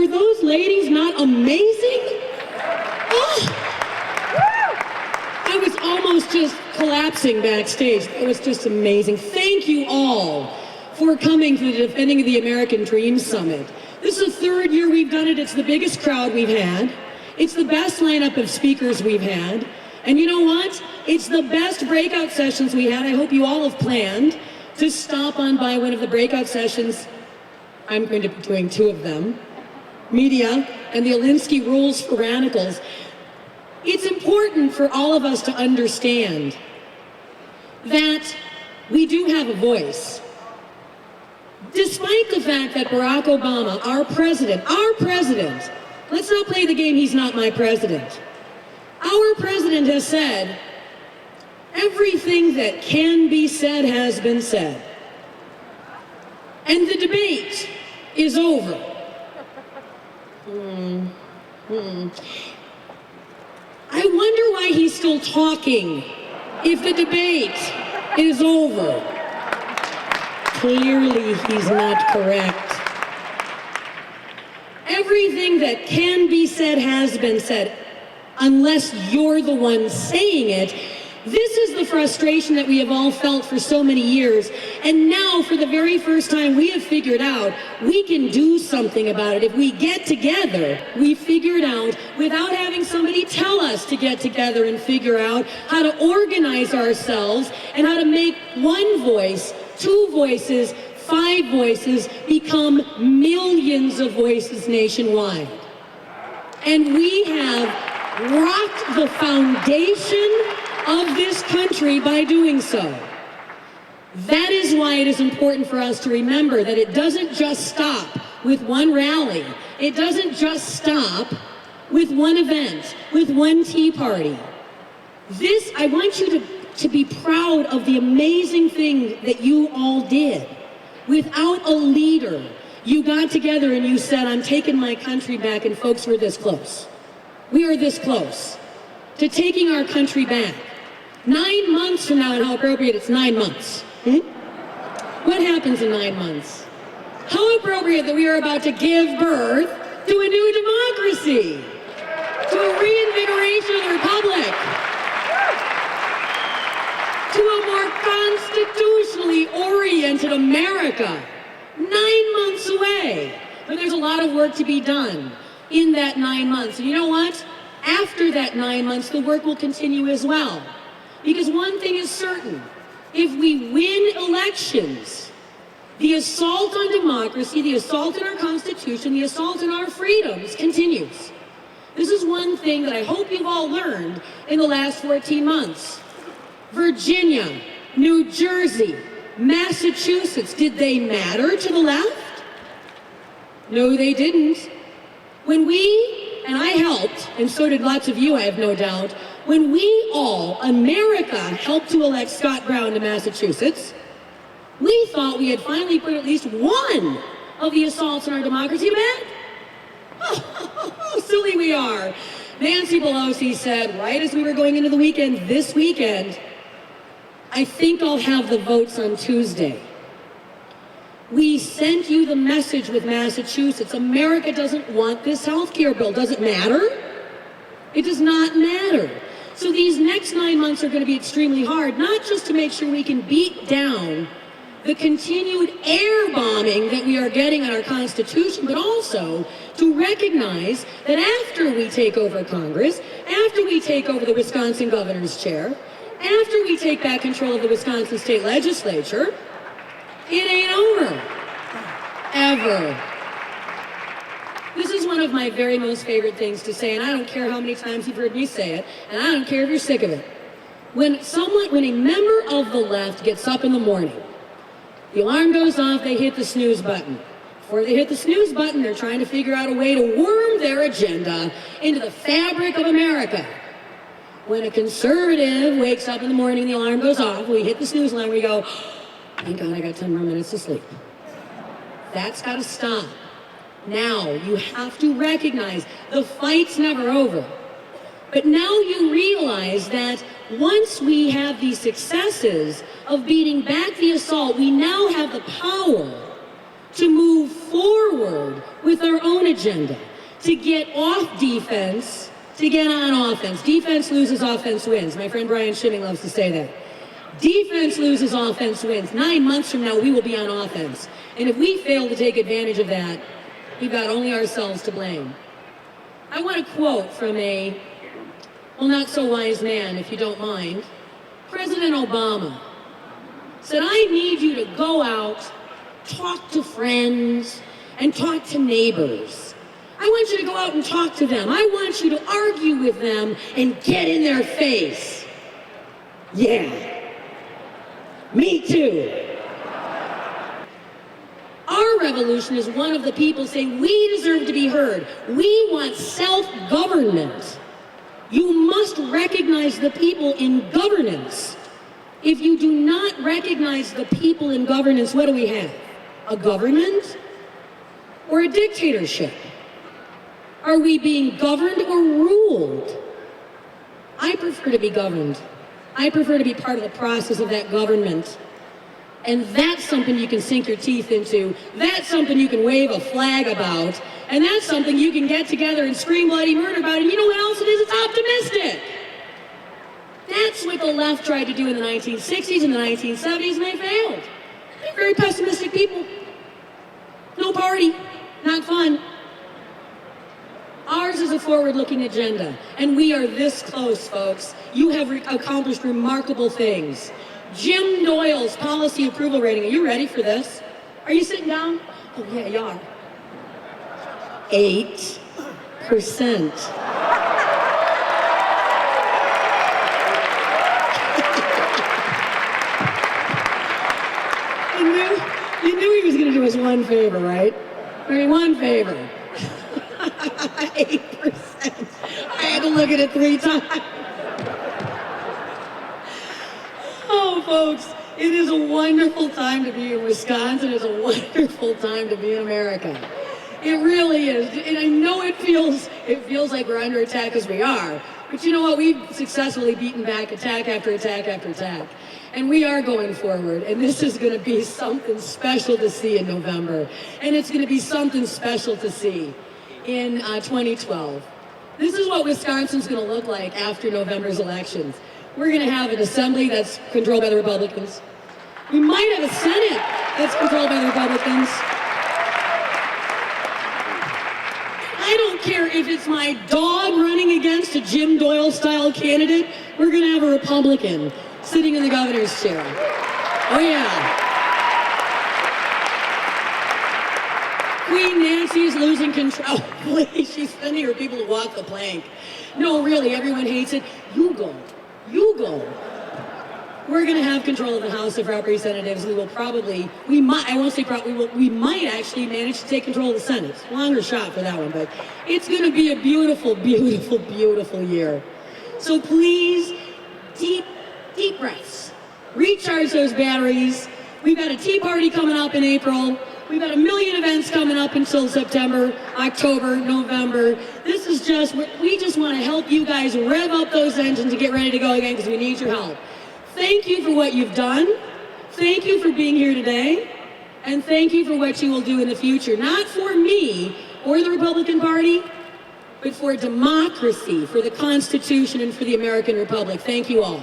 Were those ladies not amazing? Oh! I was almost just collapsing backstage. It was just amazing. Thank you all for coming to the Defending of the American Dream Summit. This is the third year we've done it. It's the biggest crowd we've had. It's the best lineup of speakers we've had. And you know what? It's the best breakout sessions we had. I hope you all have planned to stop on by one of the breakout sessions. I'm going to be doing 2 of them. Media and the Alinsky Rules for Radicals. It's important for all of us to understand that we do have a voice. Despite the fact that Barack Obama, our president, let's not play the game, he's not my president. Our president has said, everything that can be said has been said. And the debate is over. I wonder why he's still talking if the debate is over. Clearly, he's not correct. Everything that can be said has been said, unless you're the one saying it. This is the frustration that we have all felt for so many years, and now for the very first time we have figured out we can do something about it. If we get together, we figure it out without having somebody tell us to get together and figure out how to organize ourselves and how to make one voice, 2 voices, 5 voices become millions of voices nationwide. And we have rocked the foundation of this country by doing so. That is why it is important for us to remember that it doesn't just stop with one rally. It doesn't just stop with one event, with one tea party. This, I want you to be proud of the amazing thing that you all did. Without a leader, you got together and you said, I'm taking my country back, and folks, we're this close. We are this close to taking our country back. 9 months from now, and how appropriate, it's 9 months. What happens in 9 months? How appropriate that we are about to give birth to a new democracy, to a reinvigoration of the republic, to a more constitutionally oriented America. 9 months away. But there's a lot of work to be done in that 9 months. And you know what? After that 9 months, the work will continue as well. Because one thing is certain, if we win elections, the assault on democracy, the assault on our Constitution, the assault on our freedoms continues. This is one thing that I hope you've all learned in the last 14 months. Virginia, New Jersey, Massachusetts, did they matter to the left? No, they didn't. When we, and I helped, and so did lots of you, I have no doubt, when we all, America, helped to elect Scott Brown to Massachusetts, we thought we had finally put at least one of the assaults on our democracy to bed. Oh, silly we are. Nancy Pelosi said, right as we were going into the weekend, this weekend, I think I'll have the votes on Tuesday. We sent you the message with Massachusetts. America doesn't want this health care bill. Does it matter? It does not matter. So these next 9 months are going to be extremely hard, not just to make sure we can beat down the continued air bombing that we are getting on our Constitution, but also to recognize that after we take over Congress, after we take over the Wisconsin governor's chair, after we take back control of the Wisconsin state legislature, it ain't over. Ever. This is one of my very most favorite things to say, and I don't care how many times you've heard me say it, and I don't care if you're sick of it. When a member of the left gets up in the morning, the alarm goes off, they hit the snooze button. Before they hit the snooze button, they're trying to figure out a way to worm their agenda into the fabric of America. When a conservative wakes up in the morning, the alarm goes off, we hit the snooze alarm, we go, thank God I got 10 more minutes to sleep. That's got to stop. Now, you have to recognize the fight's never over. But now you realize that once we have these successes of beating back the assault, we now have the power to move forward with our own agenda, to get off defense, to get on offense. Defense loses, offense wins. My friend Brian Schimming loves to say that. Defense loses, offense wins. 9 months from now, we will be on offense. And if we fail to take advantage of that, we've got only ourselves to blame. I want to quote from a, well, not so wise man, if you don't mind. President Obama said, I need you to go out, talk to friends, and talk to neighbors. I want you to go out and talk to them. I want you to argue with them and get in their face. Yeah, me too. Our revolution is one of the people saying we deserve to be heard. We want self-government. You must recognize the people in governance. If you do not recognize the people in governance, what do we have? A government or a dictatorship? Are we being governed or ruled? I prefer to be governed. I prefer to be part of the process of that government. And that's something you can sink your teeth into. That's something you can wave a flag about. And that's something you can get together and scream bloody murder about. And you know what else it is? It's optimistic. That's what the left tried to do in the 1960s and the 1970s, and they failed. They're very pessimistic people. No party, not fun. Ours is a forward-looking agenda, and we are this close, folks. You have accomplished remarkable things. Jim Doyle's policy approval rating. Are you ready for this? Are you sitting down? Oh, yeah, you are. 8%. You knew he was going to do us one favor, right? I mean, one favor. 8%. I had to look at it 3 times. Oh, folks, it is a wonderful time to be in Wisconsin. It's a wonderful time to be in America. It really is. And I know it feels like we're under attack, as we are. But you know what? We've successfully beaten back attack after attack after attack. And we are going forward. And this is going to be something special to see in November. And it's going to be something special to see in 2012. This is what Wisconsin's going to look like after November's elections. We're going to have an assembly that's controlled by the Republicans. We might have a Senate that's controlled by the Republicans. I don't care if it's my dog running against a Jim Doyle-style candidate. We're going to have a Republican sitting in the governor's chair. Oh, yeah. Queen Nancy's losing control. Please, she's sending her people to walk the plank. No, really, everyone hates it. You go. You go. We're going to have control of the House of Representatives. We might actually manage to take control of the Senate. Longer shot for that one, but it's going to be a beautiful, beautiful, beautiful year. So please, deep breaths. Recharge those batteries. We've got a Tea Party coming up in April. We've got a million events coming up until September, October, November. This is we just want to help you guys rev up those engines and get ready to go again because we need your help. Thank you for what you've done. Thank you for being here today. And thank you for what you will do in the future. Not for me or the Republican Party, but for democracy, for the Constitution, and for the American Republic. Thank you all.